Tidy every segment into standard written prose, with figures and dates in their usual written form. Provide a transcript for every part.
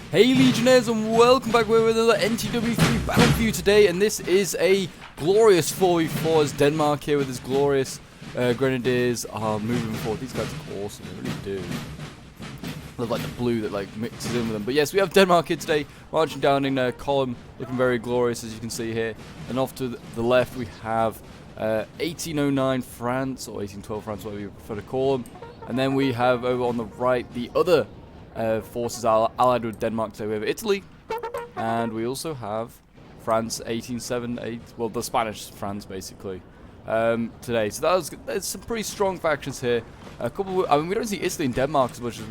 Hey Legionnaires, and welcome back with another NTW 3 battle for you today, and this is a glorious 4v4 as Denmark here with his glorious Grenadiers are moving forward. These guys are awesome, they really do. Love like the blue that like mixes in with them. But yes, we have Denmark here today, marching down in a column, looking very glorious as you can see here. And off to the left we have 1809 France, or 1812 France, whatever you prefer to call them. And then we have over on the right the other forces are allied with Denmark. So we have Italy, and we also have France, 1878. Well, the Spanish France basically today. So there's some pretty strong factions here. A couple. I mean, we don't see Italy and Denmark as much as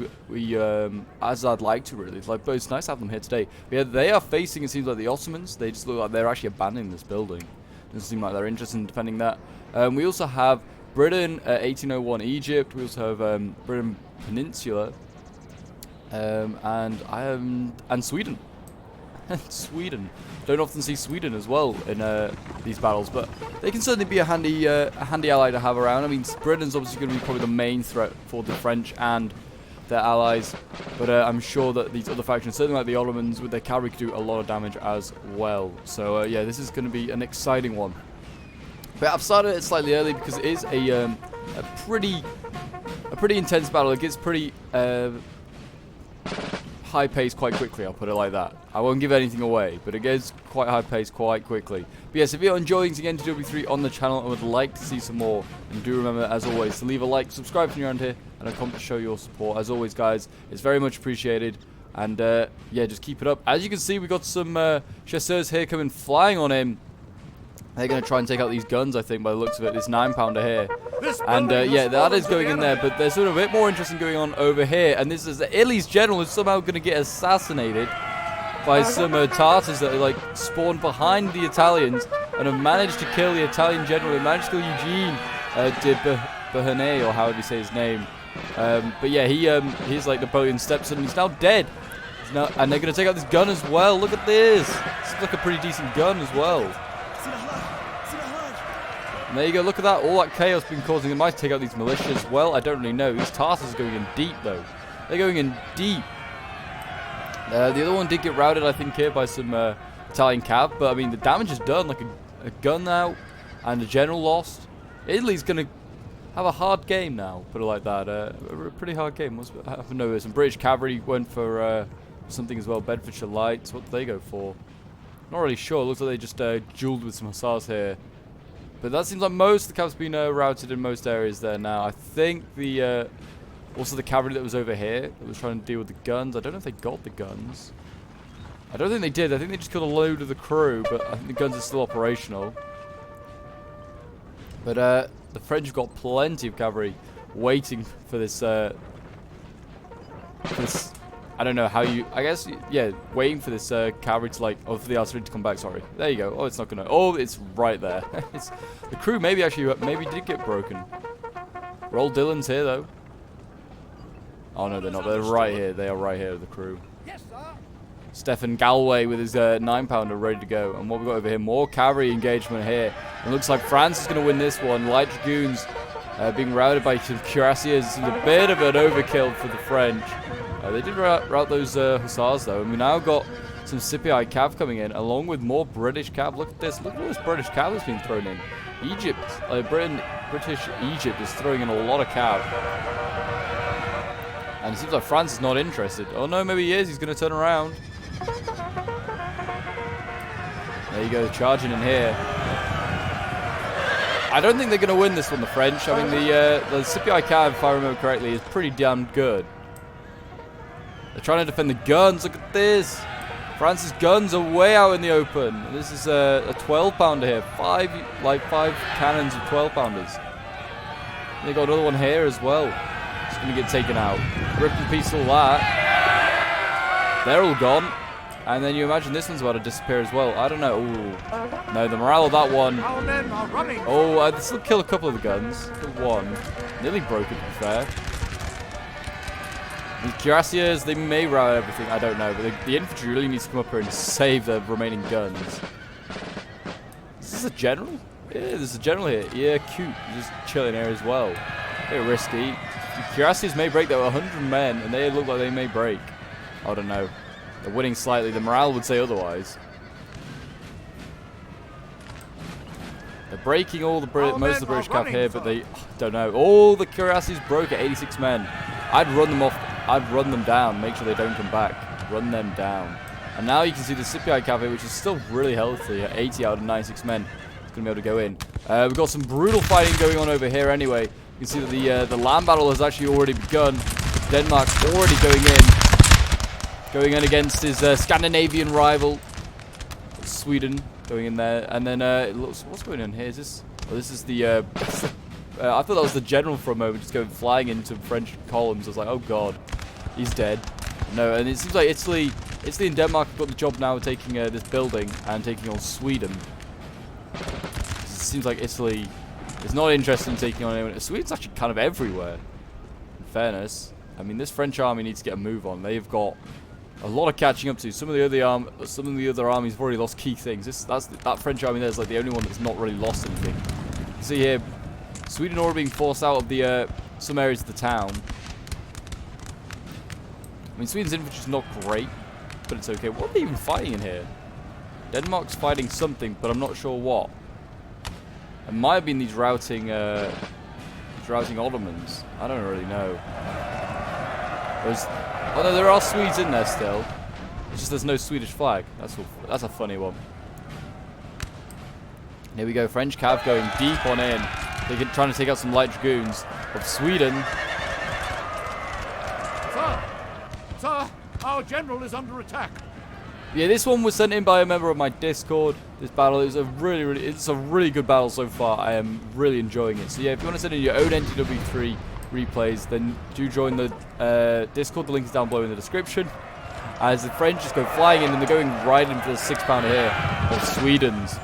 as I'd like to really. It's like, but it's nice to have them here today. But yeah, they are facing. It seems like the Ottomans. They just look like they're actually abandoning this building. Doesn't seem like they're interested in defending that. We also have Britain, 1801 Egypt. We also have Britain Peninsula. And Sweden. Sweden. Don't often see Sweden as well in these battles, but they can certainly be a handy ally to have around. I mean, Britain's obviously going to be probably the main threat for the French and their allies, but I'm sure that these other factions, certainly like the Ottomans with their cavalry, could do a lot of damage as well. So yeah, this is going to be an exciting one. But I've started it slightly early because it is a pretty intense battle. It gets pretty high pace quite quickly, I'll put it like that. I won't give anything away, but it gets quite high pace quite quickly. But yes, if you're enjoying NTW3 on the channel and would like to see some more, and do remember as always to leave a like, subscribe if you're around here, and a comment to show your support. As always guys, it's very much appreciated, and yeah, just keep it up. As you can see, we got some chasseurs here coming flying on him. They're going to try and take out these guns, I think, by the looks of it. This 9-pounder here. And, yeah, that is going in there. But there's sort of a bit more interesting going on over here. And this is Italy's general is somehow going to get assassinated by some Tartars that are, like, spawned behind the Italians and have managed to kill the Italian general. They managed to kill Eugene de Beauharnais, or however you say his name. But, yeah, he's like Napoleon's stepson. He's now dead. And they're going to take out this gun as well. Look at this. This is like a pretty decent gun as well. And there you go, look at that, all that chaos being causing. They might take out these militias. Well, I don't really know. These Tartars are going in deep, though. They're going in deep. The other one did get routed, I think, here by some Italian cav. But, I mean, the damage is done. Like a gun out and a general lost. Italy's going to have a hard game now, put it like that. A pretty hard game. I have to know this. Some British cavalry went for something as well. Bedfordshire Lights. What did they go for? Not really sure. Looks like they just dueled with some hussars here. But that seems like most of the cav's been routed in most areas there now. I think the also the cavalry that was over here that was trying to deal with the guns. I don't know if they got the guns. I don't think they did. I think they just killed a load of the crew, but I think the guns are still operational. But the French have got plenty of cavalry waiting for this. I don't know how you. I guess yeah, waiting for this cavalry to like, for the artillery to come back. Sorry, there you go. Oh, it's not gonna. Oh, it's right there. The crew maybe did get broken. Roll Dillon's here though. Oh no, they're not. They're right here. They are right here. The crew. Yes, sir. Stefan Galway with his 9-pounder ready to go. And what we got over here? More cavalry engagement here. It looks like France is gonna win this one. Light dragoons being routed by some cuirassiers. This is a bit of an overkill for the French. They did rout those hussars though, and we now got some Scipii cav coming in, along with more British cav. Look at this! Look at all this British cav that's been thrown in. Egypt, British Egypt is throwing in a lot of cav, and it seems like France is not interested. Oh no, maybe he is. He's going to turn around. There you go, charging in here. I don't think they're going to win this one, the French. I mean, the Scipii cav, if I remember correctly, is pretty damn good. They're trying to defend the guns. Look at this. France's guns are way out in the open. This is a 12-pounder here. Five cannons of 12-pounders. They got another one here as well. It's going to get taken out. Rip and piece all that. They're all gone. And then you imagine this one's about to disappear as well. I don't know. Ooh. No, the morale of that one. Oh, they still kill a couple of the guns. Killed one. Nearly broke it, to be fair. The cuirassiers, they may rout everything, I don't know, but the infantry really needs to come up here and save the remaining guns. Is this a general? Yeah, there's a general here. Yeah, cute. Just chilling here as well. A bit risky. The cuirassiers may break. There were 100 men, and they look like they may break. I don't know. They're winning slightly. The morale would say otherwise. They're breaking all the most of the British cav here, but they don't know. All the cuirassiers broke at 86 men. I'd run them off. I'd run them down. Make sure they don't come back. Run them down. And now you can see the Scipii cav here, which is still really healthy at 80 out of 96 men. It's going to be able to go in. We've got some brutal fighting going on over here anyway. You can see that the land battle has actually already begun. Denmark's already going in against his Scandinavian rival, Sweden, going in there. And then it looks, what's going on here? Is this? Oh, this is the. I thought that was the general for a moment, just going flying into French columns. I was like, oh god, he's dead. No, and it seems like Italy and Denmark have got the job now of taking this building and taking on Sweden. It seems like Italy is not interested in taking on anyone. Sweden's actually kind of everywhere, in fairness. I mean, this French army needs to get a move on. They've got a lot of catching up to. Some of the other armies have already lost key things. That French army there is like the only one that's not really lost anything. You can see here, Sweden already being forced out of the some areas of the town. I mean, Sweden's infantry is not great, but it's okay. What are they even fighting in here? Denmark's fighting something, but I'm not sure what. It might have been these routing Ottomans. I don't really know. Oh no, there are Swedes in there still. It's just there's no Swedish flag. That's a funny one. Here we go, French cav going deep on in. They're trying to take out some light dragoons of Sweden. Sir, our general is under attack. Yeah, this one was sent in by a member of my Discord. This battle is it's a really good battle so far. I am really enjoying it. So yeah, if you want to send in your own NTW3 replays, then do join the Discord. The link is down below in the description. As the French just go flying in, and they're going right in for the 6-pounder here of Sweden's.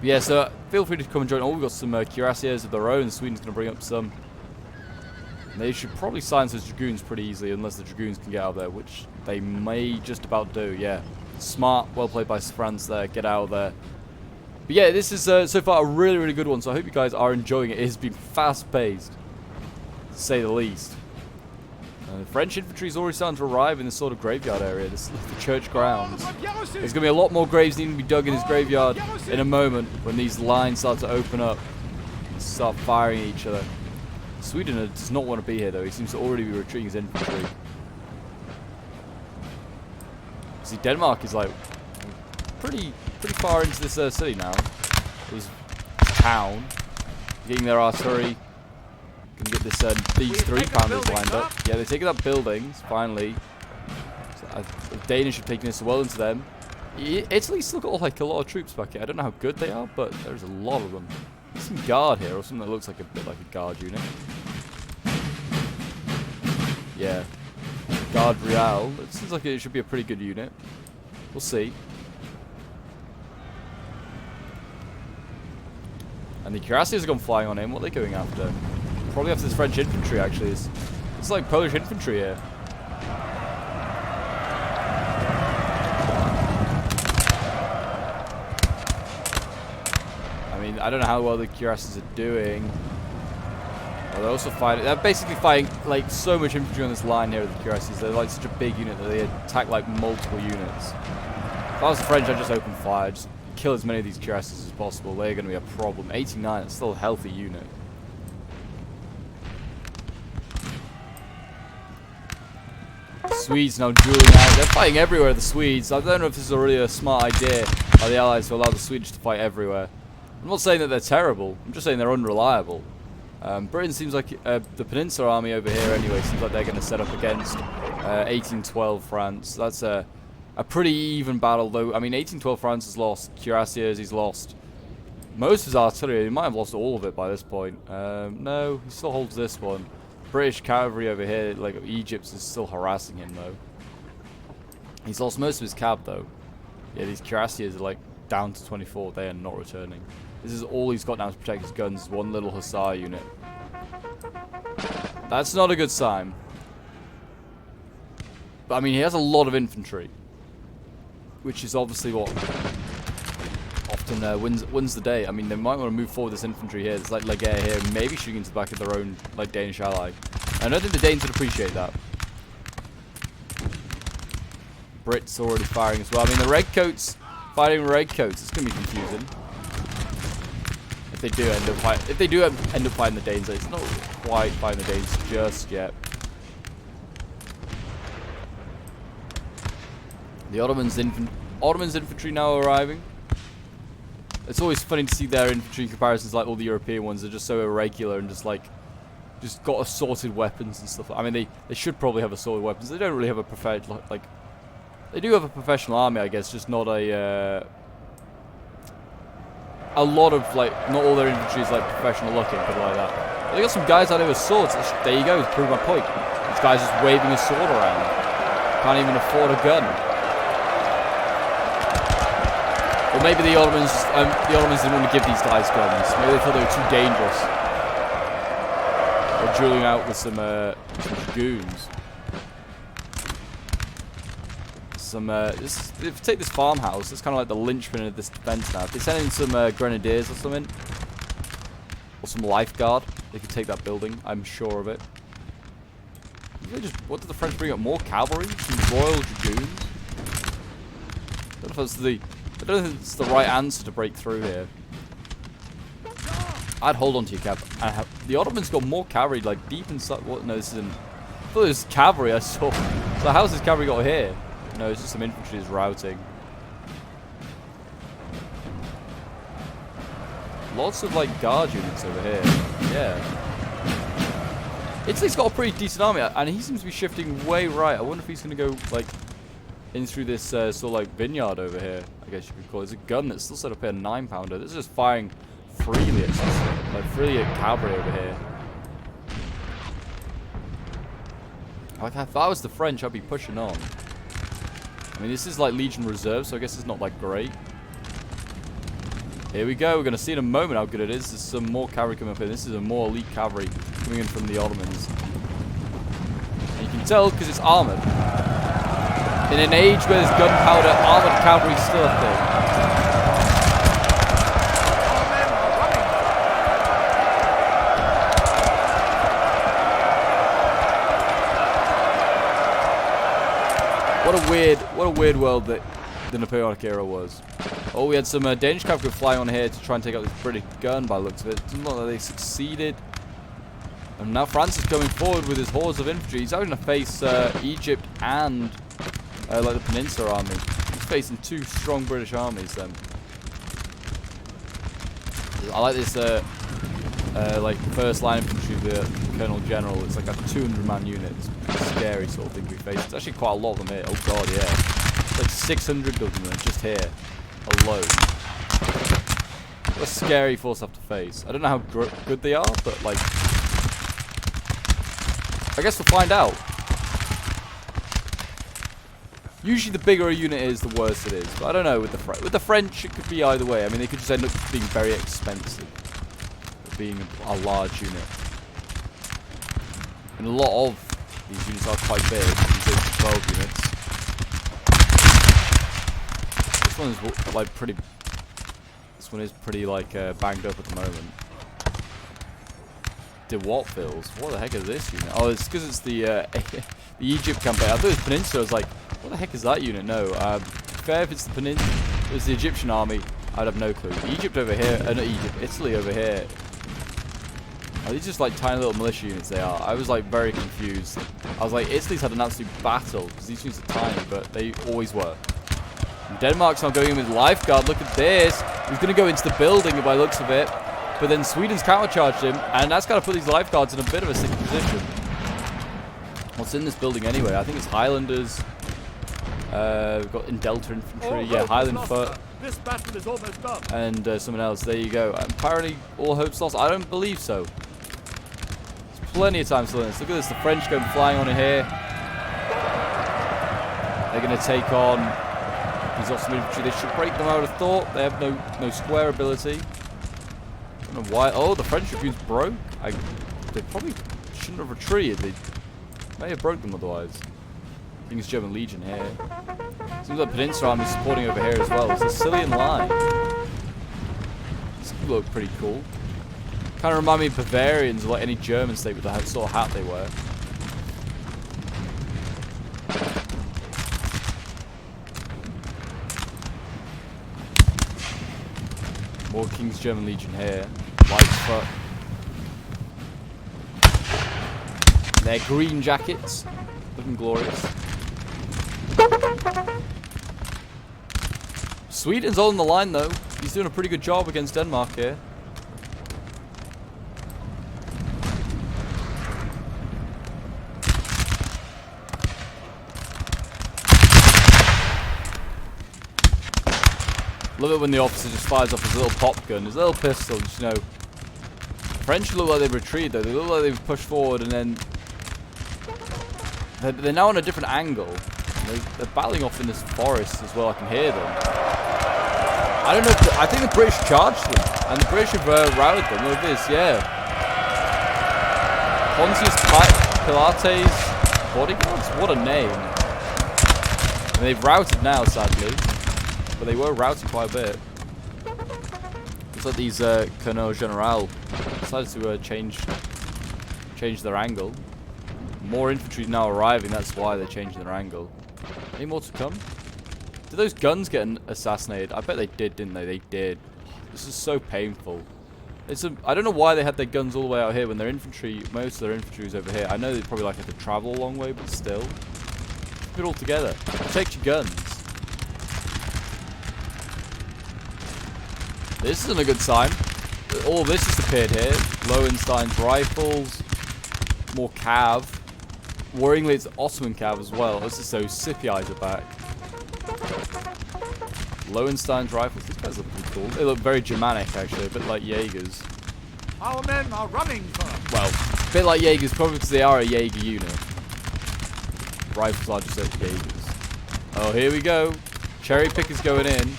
Yeah, so feel free to come and join. Oh, we've got some cuirassiers of their own. Sweden's going to bring up some. They should probably silence those dragoons pretty easily, unless the dragoons can get out of there, which they may just about do. Yeah, smart, well played by France there. Get out of there. But yeah, this is so far a really, really good one. So I hope you guys are enjoying it. It has been fast-paced, to say the least. The French infantry is already starting to arrive in this sort of graveyard area, the church grounds. There's going to be a lot more graves needing to be dug in his graveyard in a moment when these lines start to open up and start firing at each other. Sweden does not want to be here though. He seems to already be retreating his infantry. See, Denmark is like pretty far into this city now. This town, getting their artillery. Gonna get this these 3-pounders lined up. Yeah, they're taking up buildings finally. So, the Danish are taking this well into them. Italy's still got like a lot of troops back here. I don't know how good they are, but there's a lot of them. There's some guard here, or something that looks like a bit like a guard unit. Yeah, Guard Real. It seems like it should be a pretty good unit. We'll see. And the cuirassiers have gone flying on him. What are they going after? Probably after this French infantry, actually. It's like Polish infantry here. I mean, I don't know how well the cuirassiers are doing. Well, they're also fighting. They're basically fighting like so much infantry on this line here with the cuirassiers. They're like such a big unit that they attack like multiple units. If I was the French, I'd just open fire. Just kill as many of these cuirassiers as possible. They're going to be a problem. 89, it's still a healthy unit. Swedes now dueling out. They're fighting everywhere, the Swedes. I don't know if this is really a smart idea by the Allies to allow the Swedish to fight everywhere. I'm not saying that they're terrible. I'm just saying they're unreliable. Britain seems like the Peninsula Army over here anyway seems like they're going to set up against 1812 France. That's a pretty even battle though. I mean, 1812 France has lost cuirassiers. He's lost most of his artillery. He might have lost all of it by this point. No, he still holds this one. British cavalry over here, like Egypt, is still harassing him though. He's lost most of his cab though. Yeah, these cuirassiers are like down to 24. They are not returning. This is all he's got now to protect his guns. One little hussar unit. That's not a good sign. But I mean, he has a lot of infantry, which is obviously what often wins the day. I mean, they might want to move forward this infantry here. There's like Legere here, maybe shooting into the back of their own like Danish ally. I don't think the Danes would appreciate that. Brits are already firing as well. I mean, the redcoats fighting redcoats. It's gonna be confusing. If they do end up fighting the Danes, it's not quite fighting the Danes just yet. The Ottomans infantry now arriving. It's always funny to see their infantry in comparisons like all the European ones. They're just so irregular and just got assorted weapons and stuff. I mean, they should probably have assorted weapons. They don't really have a professional they do have a professional army, I guess, just not a lot of not all their infantry is professional looking, but like that. But they got some guys out there with swords. There you go, to prove my point. This guy's just waving a sword around. Can't even afford a gun. Or maybe the Ottomans didn't want to give these guys guns. Maybe they thought they were too dangerous. Or dueling out with some dragoons. If you take this farmhouse, it's kind of like the linchpin of this defense now. If they send in some grenadiers or something, or some lifeguard, they could take that building. I'm sure of it. What did the French bring up? More cavalry? Some royal dragoons? I don't know if it's the right answer to break through here. I'd hold on to your cav. The Ottomans got more cavalry, deep inside. What? No, this isn't. I thought it was cavalry I saw. So how's this cavalry got here? No, it's just some infantry is routing. Lots of guard units over here. Yeah. Italy's got a pretty decent army, and he seems to be shifting way right. I wonder if he's going to go in through this vineyard over here. I guess you could call it. There's a gun that's still set up here, a 9-pounder. This is just firing freely at freely at cavalry over here. If I was the French, I'd be pushing on. I mean, this is Legion Reserve, so I guess it's not great. Here we go. We're going to see in a moment how good it is. There's some more cavalry coming up here. This is a more elite cavalry coming in from the Ottomans. And you can tell because it's armored. In an age where there's gunpowder, armored cavalry is still a thing. What a weird world that the Napoleonic era was. Oh, we had some Danish cavalry flying on here to try and take out this British gun by the looks of it. Doesn't look like they succeeded. And now France is coming forward with his hordes of infantry. He's having to face Egypt and the Peninsula army. He's facing two strong British armies then. I like this first line infantry, the Colonel General. It's like a 200-man unit. It's a scary sort of thing we face. It's actually quite a lot of them here. Oh god, yeah. It's 600 of them just here alone. What a scary force I have to face. I don't know how good they are, but I guess we'll find out. Usually the bigger a unit is, the worse it is. But I don't know, with the French, it could be either way. I mean, they could just end up being very expensive. Being a large unit. And a lot of these units are quite big. These 12 units. This one is pretty. This one is pretty banged up at the moment. De Watvilles. What the heck is this unit? Oh, it's because it's the the Egypt campaign. I thought it was Peninsula. I was like, what the heck is that unit? No. Fair if it's the Peninsula. If it was the Egyptian army, I'd have no clue. Egypt over here. Not Egypt. Italy over here. Are these just tiny little militia units they are? I was very confused. I was like, Italy's had an absolute battle because these units are tiny, but they always were. And Denmark's not going in with lifeguard. Look at this. He's going to go into the building by the looks of it. But then Sweden's countercharged him, and that's got to put these lifeguards in a bit of a sticky position. What's in this building anyway? I think it's Highlanders. We've got in Delta infantry. Yeah, Highland foot. This battle is almost done. And someone else. There you go. Apparently, all hope's lost. I don't believe so. Plenty of time still in this. Look at this, the French going flying on here. They're going to take on these Ottoman infantry. They should break them, I would have thought. They have no square ability. I don't know why. Oh, the French dragoons broke. They probably shouldn't have retreated. They may have broke them otherwise. I think it's German Legion here. Seems like Peninsula Army supporting over here as well. It's a Sicilian line. This could look pretty cool. Kind of remind me of Bavarians or any German state with the sort of hat they wear. More King's German Legion here. Light foot. Their green jackets. Looking glorious. Sweden's on the line though. He's doing a pretty good job against Denmark here. Love it when the officer just fires off his little pop gun, his little pistol, just, you know. French look like they've retreated though. They look like they've pushed forward and then they're now on a different angle. They're battling off in this forest as well. I can hear them. I don't know if I think the British charged them and the British have routed them. Look at this, yeah. Pontius Pilates bodyguards? What a name. And they've routed now, sadly. But they were routing quite a bit. Looks like these Colonel General decided to change their angle. More infantry now arriving, that's why they're changing their angle. Any more to come? Did those guns get assassinated? I bet they did, didn't they? They did. This is so painful. I don't know why they had their guns all the way out here when their infantry, most of their infantry was over here. I know they probably like had to travel a long way, but still. Keep it all together. Protect your guns. This isn't a good sign. All of this has appeared here. Lowenstein's rifles. More cav. Worryingly, it's Ottoman cav as well. This is so Scipio's are back. Lowenstein's rifles. These guys look pretty cool. They look very Germanic, actually. A bit like Jaegers. Our men are running, sir. Well, a bit like Jaegers, probably because they are a Jaeger unit. Rifles are just like Jaegers. Oh, here we go. Cherry pickers going in.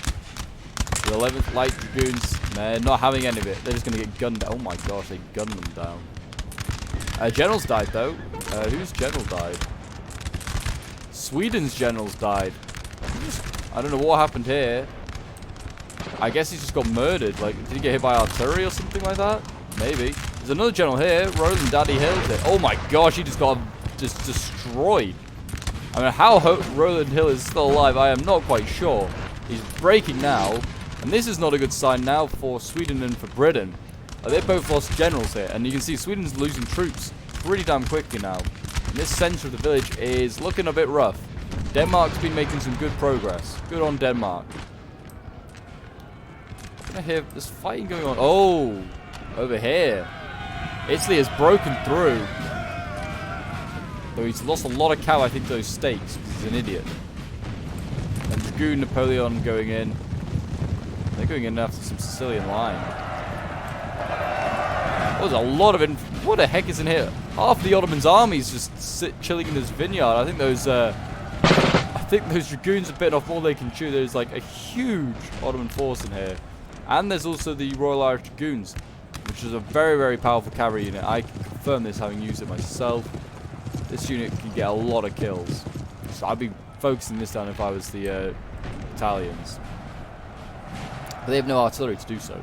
The 11th Light Dragoons, they're not having any of it. They're just going to get gunned down. Oh my gosh, they gunned them down. Generals died though. Whose general died? Sweden's generals died. I don't know what happened here. I guess he just got murdered. Like, did he get hit by artillery or something like that? Maybe. There's another general here. Roland Daddy Hill. Oh my gosh, he just got just destroyed. I mean, how Roland Hill is still alive, I am not quite sure. He's breaking now. And this is not a good sign now for Sweden and for Britain. They've both lost generals here. And you can see Sweden's losing troops pretty damn quickly now. And this centre of the village is looking a bit rough. Denmark's been making some good progress. Good on Denmark. I hear there's fighting going on. Oh, over here. Italy has broken through. Though he's lost a lot of cav, I think, to those stakes. Because he's an idiot. And Dragoon Napoleon going in. They're going in after some Sicilian line. There's a lot of what the heck is in here? Half the Ottoman's army is just chilling in this vineyard. I think those dragoons are bitten off more than they can chew. There's like a huge Ottoman force in here, and there's also the Royal Irish Dragoons, which is a very, very powerful cavalry unit. I can confirm this, having used it myself. This unit can get a lot of kills. So I'd be focusing this down if I was the Italians. But they have no artillery to do so.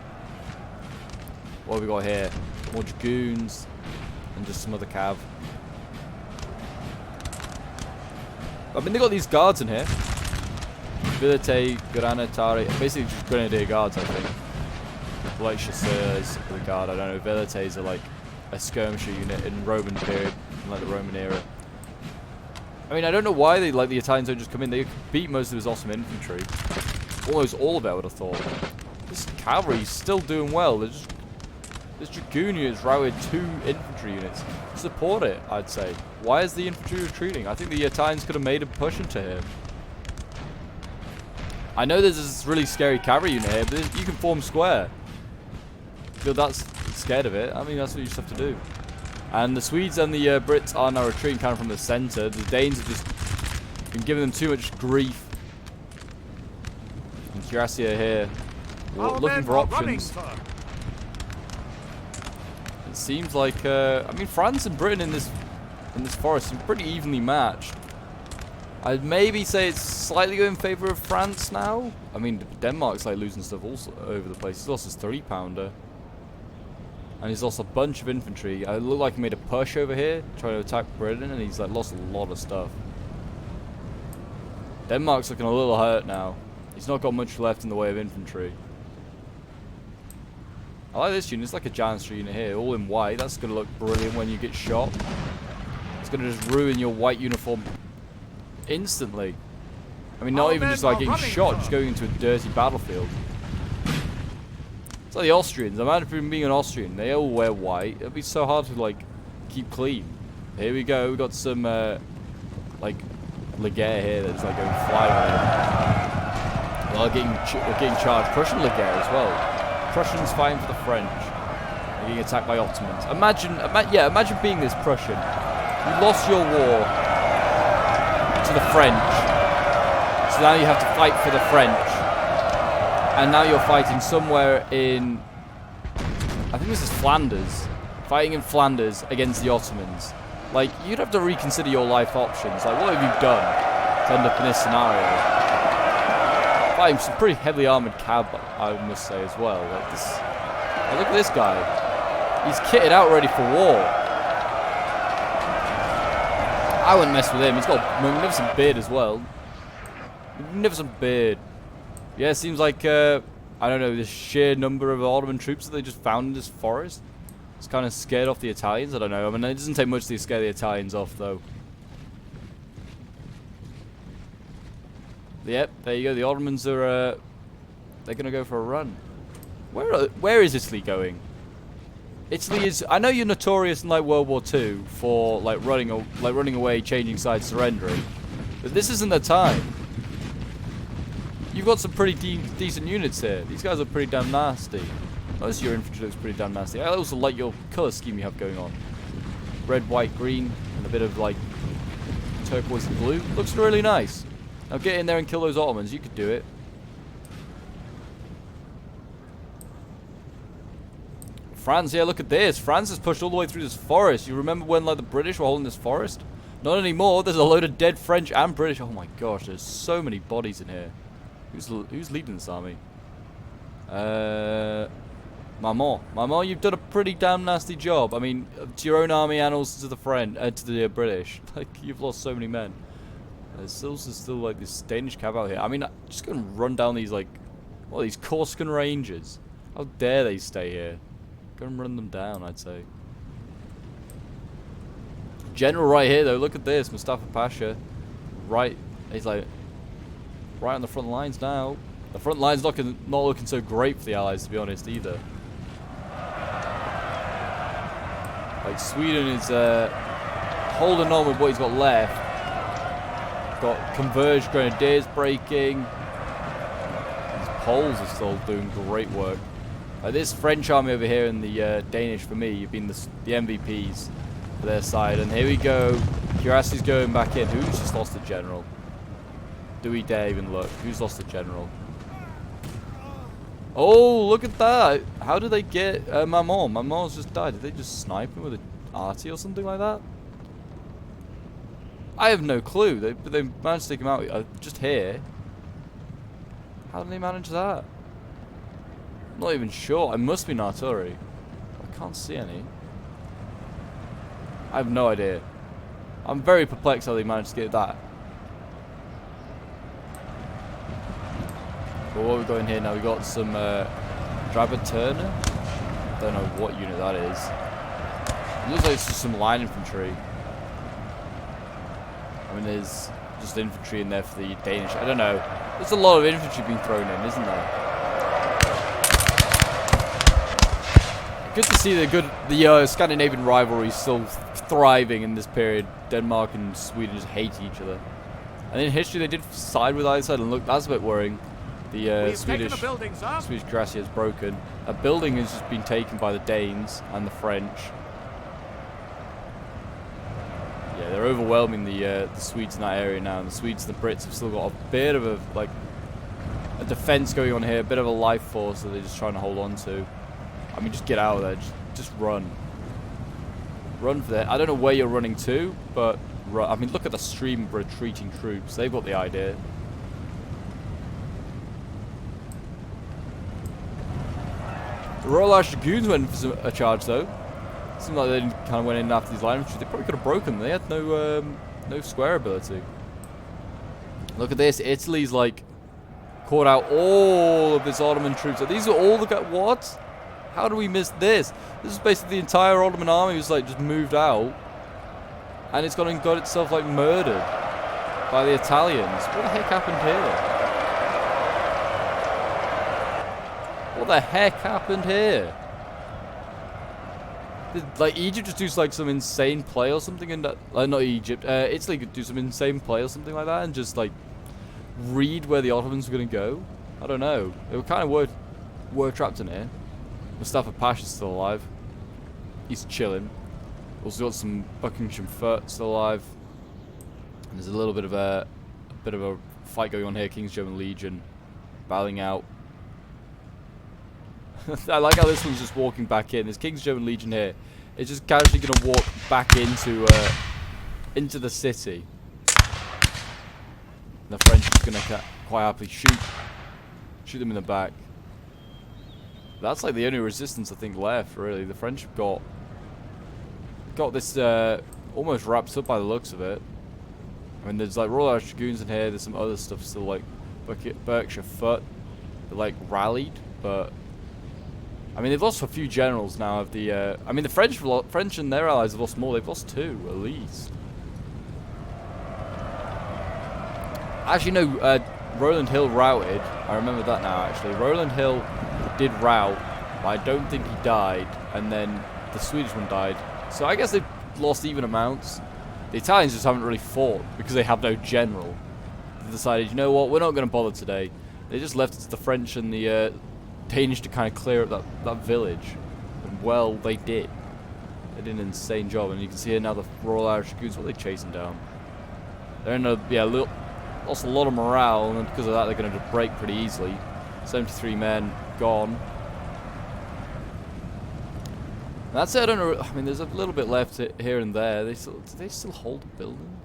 What have we got here? More dragoons and just some other cav. I mean, they got these guards in here. Milite, Granatari, basically just grenadier guards, I think. Like chasseurs for the guard, I don't know. Velites are like a skirmisher unit in Roman period, like the Roman era. I mean, I don't know why the Italians don't just come in. They could beat most of his Ottoman infantry. Almost all of it, I would have thought. This cavalry is still doing well. This dragoon unit has routed 2 infantry units. Support it, I'd say. Why is the infantry retreating? I think the Italians could have made a push into him. I know there's this really scary cavalry unit here, but you can form square. If you're that scared of it, I mean, that's what you just have to do. And the Swedes and the Brits are now retreating kind of from the center. The Danes have just been giving them too much grief. And Curacia here, looking for options. It seems like, I mean, France and Britain in this forest are pretty evenly matched. I'd maybe say it's slightly going in favor of France now. I mean, Denmark's like losing stuff also over the place. He's lost his 3-pounder. And he's lost a bunch of infantry. It looked like he made a push over here, trying to attack Britain, and he's like lost a lot of stuff. Denmark's looking a little hurt now. He's not got much left in the way of infantry. I like this unit. It's like a Janster unit here, all in white. That's going to look brilliant when you get shot. It's going to just ruin your white uniform instantly. I mean, not even just like getting shot, just going into a dirty battlefield. It's like the Austrians. Imagine being an Austrian. They all wear white. It'd be so hard to like keep clean. Here we go. We got some like Leger here that's like going flying around. Well, we're getting charged. Prussian Leger as well. Prussians fighting for the French. They're getting attacked by Ottomans. Imagine being this Prussian. You lost your war to the French. So now you have to fight for the French. And now you're fighting somewhere in, I think this is Flanders. Fighting in Flanders against the Ottomans. Like, you'd have to reconsider your life options. Like, what have you done to end up in this scenario? Fighting some pretty heavily armored cab, I must say, as well. Like this. Oh, look at this guy. He's kitted out ready for war. I wouldn't mess with him. He's got a magnificent beard as well. Magnificent beard. Yeah, it seems like, I don't know, the sheer number of Ottoman troops that they just found in this forest. It's kind of scared off the Italians. I don't know. I mean, it doesn't take much to scare the Italians off, though. Yep, there you go. The Ottomans are, they're going to go for a run. Where is Italy going? Italy is, I know you're notorious in like World War II for like running away, changing sides, surrendering. But this isn't the time. You've got some pretty decent units here. These guys are pretty damn nasty. Most of your infantry looks pretty damn nasty. I also like your colour scheme you have going on. Red, white, green, and a bit of like turquoise and blue. Looks really nice. Now get in there and kill those Ottomans. You could do it. France, yeah, look at this. France has pushed all the way through this forest. You remember when like the British were holding this forest? Not anymore. There's a load of dead French and British. Oh my gosh, there's so many bodies in here. Who's leading this army? Maman, you've done a pretty damn nasty job. I mean, to your own army and also to the to the British. Like, you've lost so many men. There's also still like this Danish cab out here. I mean, just gonna run down these like, what are these Corsican Rangers? How dare they stay here? Go and run them down, I'd say. General right here though, look at this, Mustafa Pasha. Right, he's like right on the front lines now. The front line's not looking so great for the Allies, to be honest, either. Like, Sweden is holding on with what he's got left. Got converged grenadiers breaking. These Poles are still doing great work. Like this French army over here and the Danish, for me, have been the MVPs for their side. And here we go. Curassi's going back in. Who's just lost a general? Do we dare even look? Who's lost a general? Oh, look at that. How did they get Maman? Maman's just died. Did they just snipe him with an arty or something like that? I have no clue. They managed to take him out just here. How did they manage that? I'm not even sure. It must be an artillery. I can't see any. I have no idea. I'm very perplexed how they managed to get that. But what we've got in here now, we've got some Drabber Turner. Don't know what unit that is. It looks like it's just some line infantry. I mean, there's just infantry in there for the Danish. I don't know. There's a lot of infantry being thrown in, isn't there? Good to see the Scandinavian rivalry still thriving in this period. Denmark and Sweden just hate each other. And in history, they did side with either side, and look, that's a bit worrying. The Swedish Gracia is broken. A building has just been taken by the Danes and the French. Yeah, they're overwhelming the Swedes in that area now. And the Swedes and the Brits have still got a bit of a defense going on here, a bit of a life force that they're just trying to hold on to. I mean, just get out of there. Just run. Run for that. I don't know where you're running to, but run. I mean, look at the stream of retreating troops. They've got the idea. The Royal Irish Dragoons went for a charge, though. Seemed like they kind of went in after these line infantry. They probably could have broken them. They had no square ability. Look at this. Italy's like caught out all of this Ottoman troops. These are all the what? How do we miss this? This is basically the entire Ottoman army was like just moved out. And it's gone and got itself like murdered by the Italians. What the heck happened here? What the heck happened here? Did like Egypt just do like some insane play or something in that? Not Egypt. Italy could do some insane play or something like that and just like read where the Ottomans were gonna go. I don't know. They were kind of were trapped in here. Mustafa Pasha's still alive. He's chilling. Also got some Buckingham Foot still alive. And there's a little bit of a fight going on here. King's German Legion battling out. I like how this one's just walking back in. This King's German Legion here is just casually going to walk back into the city. And the French are going to quite happily shoot them in the back. That's like the only resistance I think left, really. The French have got this almost wrapped up by the looks of it. I mean, there's like Royal Irish Dragoons in here. There's some other stuff still, like Berkshire Foot. They're like rallied, but I mean they've lost a few generals now. Of the I mean the French and their allies have lost more. They've lost 2 at least. Actually, no. Rowland Hill routed. I remember that now. Actually, Rowland Hill did rout, but I don't think he died. And then the Swedish one died. So I guess they've lost even amounts. The Italians just haven't really fought because they have no general. They decided, you know what, we're not going to bother today. They just left it to the French and the Danish to kind of clear up that village. And well, they did. They did an insane job. And you can see here now the Royal Irish Dragoons, what are they chasing down? They're in lost a lot of morale, and because of that they're going to break pretty easily. 73 men gone. That's it. I don't know. I mean, there's a little bit left here and there. Do they still hold the building?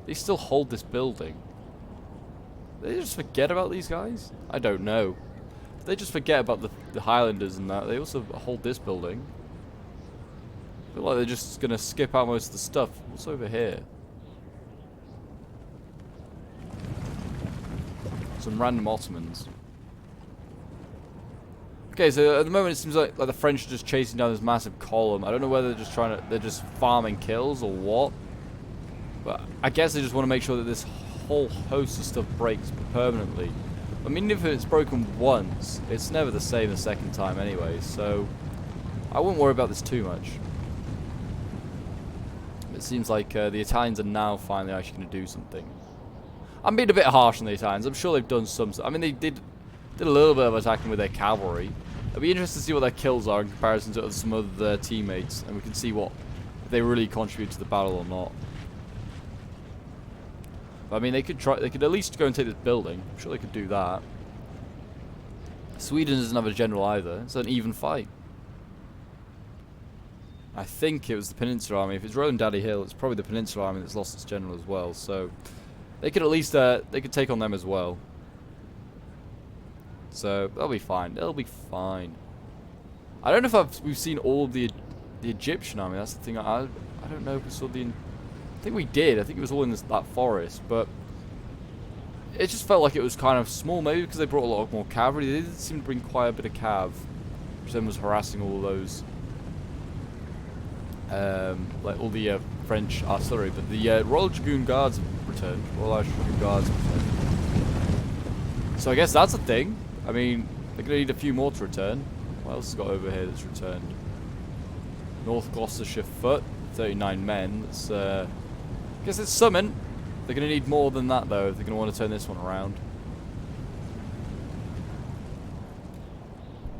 They still hold this building. Did they just forget about these guys? I don't know. Did they just forget about the Highlanders and that? They also hold this building. I feel like they're just gonna skip out most of the stuff. What's over here? Some random Ottomans. Okay, so at the moment it seems like the French are just chasing down this massive column. I don't know whether they're just farming kills or what. But I guess they just want to make sure that this whole host of stuff breaks permanently. I mean, if it's broken once, it's never the same the second time anyway, so I wouldn't worry about this too much. It seems like the Italians are now finally actually going to do something. I'm being a bit harsh on the Italians. I'm sure they've done some. I mean, they did a little bit of attacking with their cavalry. It'll be interesting to see what their kills are in comparison to some of their teammates, and we can see if they really contribute to the battle or not. But, I mean, they could at least go and take this building. I'm sure they could do that. Sweden doesn't have a general either. It's an even fight. I think it was the Peninsula Army. If it's Roland Daddy Hill, it's probably the Peninsula Army that's lost its general as well. So they could at least they could take on them as well. So they'll be fine. They'll be fine. I don't know if we've seen all of the Egyptian army. That's the thing. I don't know if we saw the. I think we did. I think it was all in that forest, but it just felt like it was kind of small. Maybe because they brought a lot more cavalry. They did seem to bring quite a bit of cav, which then was harassing all of those. Like all the French artillery, but the Royal Dragoon Guards have returned. Royal Irish Dragoon Guards have returned. So I guess that's a thing. I mean, they're going to need a few more to return. What else has got over here that's returned? North Gloucestershire Foot, 39 men. That's, I guess it's something. They're going to need more than that, though, if they're going to want to turn this one around.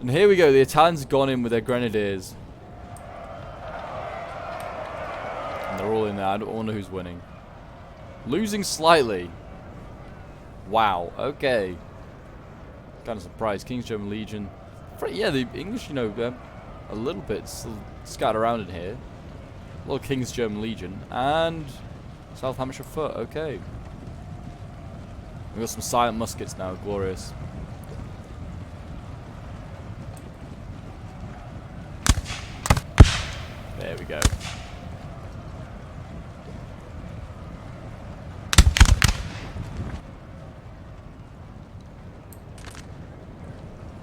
And here we go. The Italians have gone in with their grenadiers. And they're all in there. I don't wonder who's winning. Losing slightly. Wow. Okay. Kind of surprised. King's German Legion. Yeah, the English, you know, a little bit still scattered around in here. A little King's German Legion. And South Hampshire Foot. Okay. We've got some silent muskets now. Glorious. There we go.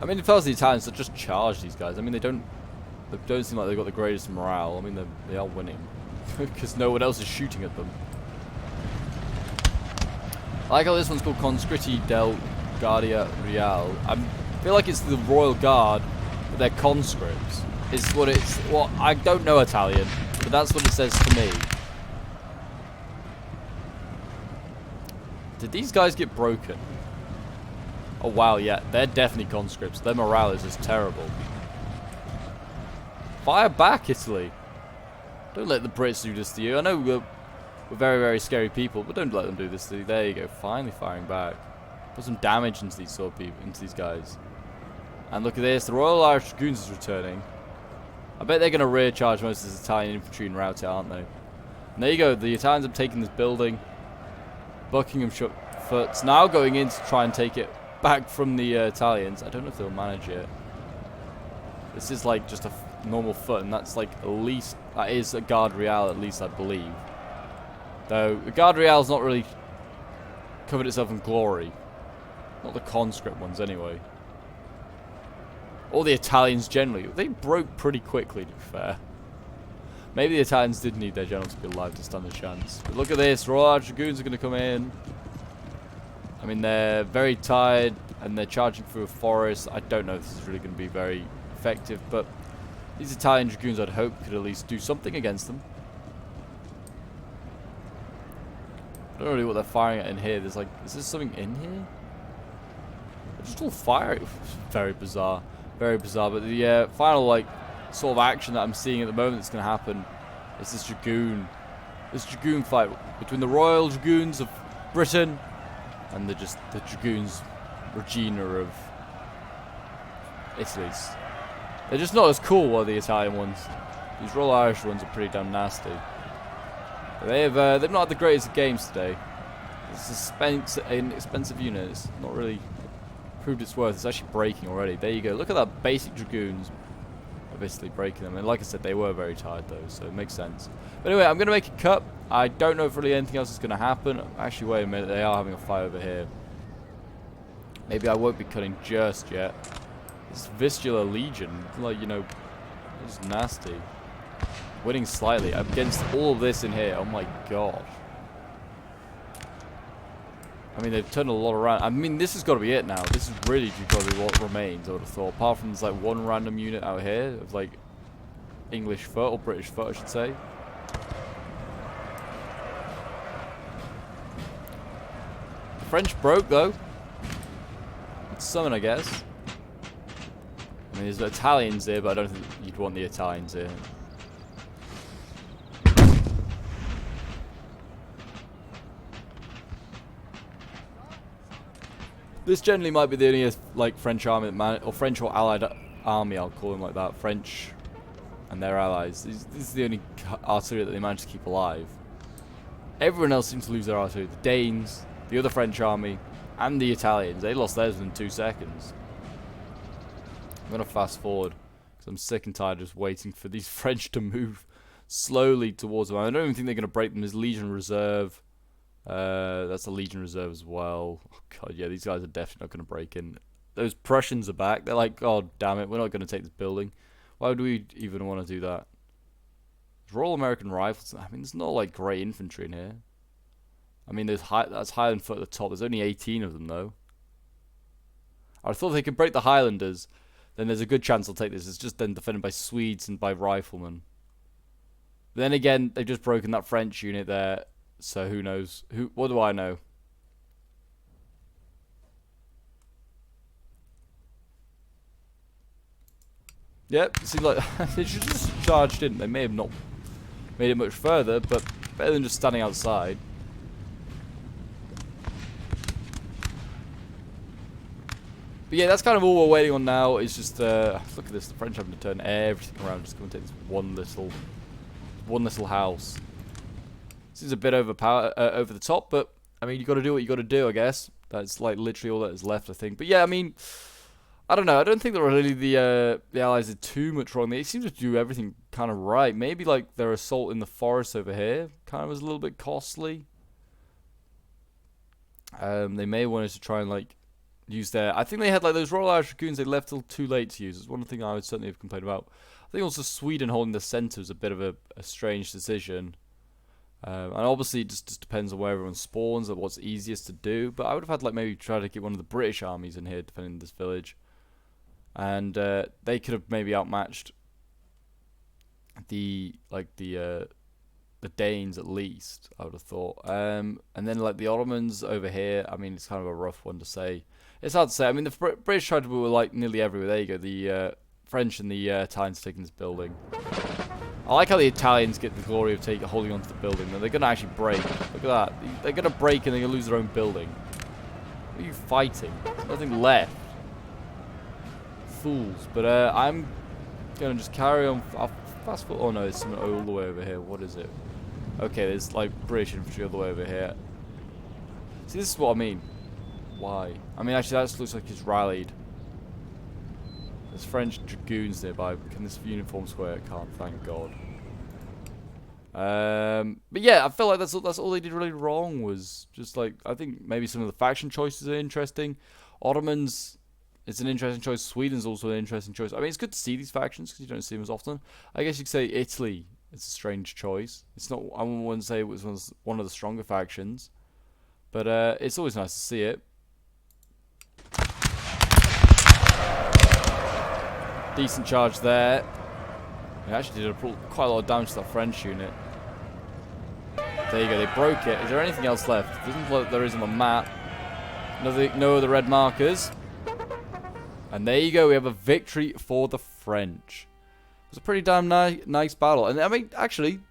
I mean, if I was the Italians, they'd just charge these guys. I mean, they don't seem like they've got the greatest morale. I mean, they are winning because no one else is shooting at them. I like how this one's called Conscritti del Guardia Real. I feel like it's the Royal Guard, but they're conscripts. It's what it's. Well, I don't know Italian, but that's what it says to me. Did these guys get broken? Oh wow, yeah, they're definitely conscripts. Their morale is just terrible. Fire back, Italy. Don't let the Brits do this to you. I know we're very, very scary people, but don't let them do this to you. There you go, finally firing back. Put some damage into these sort of people, into these guys. And look at this, the Royal Irish Dragoons is returning. I bet they're going to rear charge most of this Italian infantry and rout it, aren't they? And there you go, the Italians have taken this building. Buckingham's now going in to try and take it back from the Italians. I don't know if they'll manage it. This is like just a normal foot, and that's like at least, that is a Guard Real at least, I believe. Though the Guard Real's not really covered itself in glory. Not the conscript ones anyway. Or the Italians generally. They broke pretty quickly, to be fair. Maybe the Italians did need their general to be alive to stand a chance. But look at this, Royal Irish Dragoons are going to come in. I mean, they're very tired, and they're charging through a forest. I don't know if this is really going to be very effective, but these Italian Dragoons, I'd hope, could at least do something against them. I don't know really what they're firing at in here. There's like, is there something in here? They're just all firing. Very bizarre. Very bizarre. But the final, like, sort of action that I'm seeing at the moment that's going to happen is this Dragoon fight between the Royal Dragoons of Britain and the Dragoons Regina of Italy's. They're just not as cool as the Italian ones. These Royal Irish ones are pretty damn nasty. But they've not had the greatest of games today. It's an expensive unit. It's not really proved its worth. It's actually breaking already. There you go. Look at that basic Dragoons of Italy breaking them. And like I said, they were very tired though, so it makes sense. But anyway, I'm going to make a cut. I don't know if really anything else is going to happen. Actually, wait a minute. They are having a fight over here. Maybe I won't be cutting just yet. This Vistula Legion, like, you know, it's nasty. Winning slightly against all of this in here. Oh my god. I mean, they've turned a lot around. I mean, this has got to be it now. This is really got to be what remains, I would have thought. Apart from there's like one random unit out here of like English foot, or British foot, I should say. The French broke though. It's summon, I guess. I mean, there's the Italians here, but I don't think you'd want the Italians here. This generally might be the only like French army that or French or Allied army, I'll call them like that. French and their allies. This is the only artillery that they managed to keep alive. Everyone else seems to lose their artillery. The Danes, the other French army, and the Italians. They lost theirs within 2 seconds. I'm going to fast forward because I'm sick and tired of just waiting for these French to move slowly towards them. I don't even think they're going to break them. There's Legion Reserve. That's a Legion Reserve as well. Oh god, yeah, these guys are definitely not going to break in. Those Prussians are back. They're like, oh damn it, we're not going to take this building. Why would we even want to do that? Royal American Rifles. I mean, there's not like great infantry in here. I mean, that's Highland foot at the top. There's only 18 of them though. I thought they could break the Highlanders. Then there's a good chance they'll take this. It's just then defended by Swedes and by riflemen. But then again, they've just broken that French unit there. So who knows? What do I know? Yep, it seems like they should just charged in. They may have not made it much further, but better than just standing outside. But yeah, that's kind of all we're waiting on now. Is just look at this. The French having to turn everything around just to come and take this one little house. This is a bit over the top, but I mean, you got to do what you got to do, I guess. That's like literally all that is left, I think. But yeah, I mean, I don't know. I don't think that really the Allies did too much wrong. They seem to do everything kind of right. Maybe like their assault in the forest over here kind of was a little bit costly. They may have wanted to try and like use their... I think they had like those Royal Irish Dragoons they left till too late to use. It's one thing I would certainly have complained about. I think also Sweden holding the centre is a bit of a strange decision. And obviously it just depends on where everyone spawns and what's easiest to do. But I would have had like maybe try to get one of the British armies in here defending this village. And they could have maybe outmatched the Danes at least, I would have thought. And then like the Ottomans over here, I mean, it's kind of a rough one to say. It's hard to say. I mean, the British tried to were like nearly everywhere. There you go. The French and the Italians taking this building. I like how the Italians get the glory of holding onto the building. They're going to actually break. Look at that. They're going to break and they're going to lose their own building. What are you fighting? There's nothing left. Fools. But I'm going to just carry on. I'll fast forward. Oh no, there's someone all the way over here. What is it? Okay, there's like British infantry all the way over here. See, this is what I mean. Why? I mean, actually, that looks like he's rallied. There's French dragoons nearby. Can this uniform square? It can't, thank God. But yeah, I feel like that's all they did really wrong was just like, I think maybe some of the faction choices are interesting. Ottomans, it's an interesting choice. Sweden's also an interesting choice. I mean, it's good to see these factions because you don't see them as often. I guess you could say Italy is a strange choice. It's not, I wouldn't say it was one of the stronger factions, but it's always nice to see it. Decent charge there. They actually did quite a lot of damage to that French unit. There you go, they broke it. Is there anything else left? It doesn't look like there is on the map. No other red markers. And there you go, we have a victory for the French. It was a pretty damn nice battle. And I mean, actually,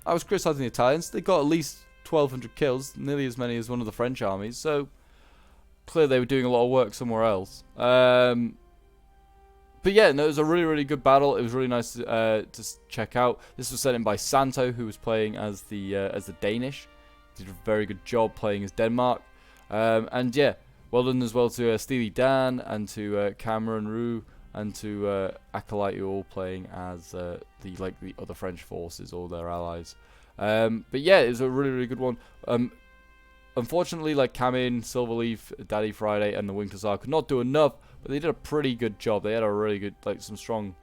I was criticizing the Italians. They got at least 1,200 kills, nearly as many as one of the French armies. So, clearly they were doing a lot of work somewhere else. But yeah, no, it was a really, really good battle. It was really nice to check out. This was sent in by Santo, who was playing as the Danish. Did a very good job playing as Denmark. And yeah, well done as well to Steely Dan and to Cameron Roux and to Acolyte, who are all playing as the other French forces or their allies. But yeah, it was a really, really good one. Unfortunately, like Camin, Silverleaf, Daddy Friday, and the Winged Hussar could not do enough, but they did a pretty good job. They had a really good, like, some strong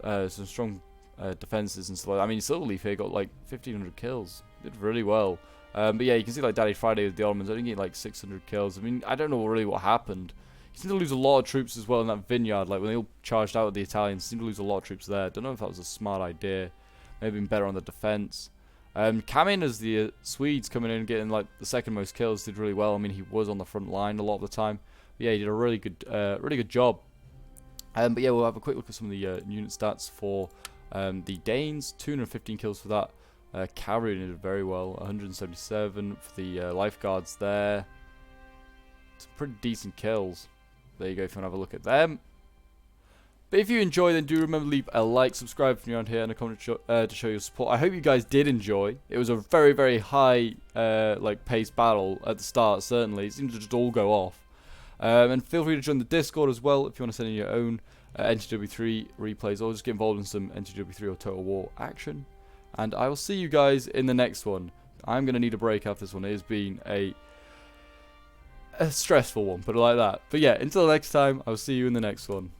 defenses and stuff like that. I mean, Silverleaf here got like 1,500 kills. Did really well. But yeah, you can see like Daddy Friday with the Ottomans. I think he had like 600 kills. I mean, I don't know really what happened. He seemed to lose a lot of troops as well in that vineyard. Like when they all charged out with the Italians, he seemed to lose a lot of troops there. Don't know if that was a smart idea. Maybe been better on the defense. Camin as the Swedes coming in and getting like the second most kills did really well. I mean, he was on the front line a lot of the time. But yeah, he did a really good job. But yeah, we'll have a quick look at some of the unit stats for the Danes. 215 kills for that. Cavalry did very well. 177 for the lifeguards there. Some pretty decent kills. There you go if you want to have a look at them. But if you enjoy, then do remember to leave a like, subscribe if you're around here, and a comment to show your support. I hope you guys did enjoy. It was a very, very high paced battle at the start, certainly. It seemed to just all go off. And feel free to join the Discord as well if you want to send in your own NTW3 replays or just get involved in some NTW3 or Total War action. And I will see you guys in the next one. I'm going to need a break after this one. It has been a stressful one, put it like that. But yeah, until next time, I'll see you in the next one.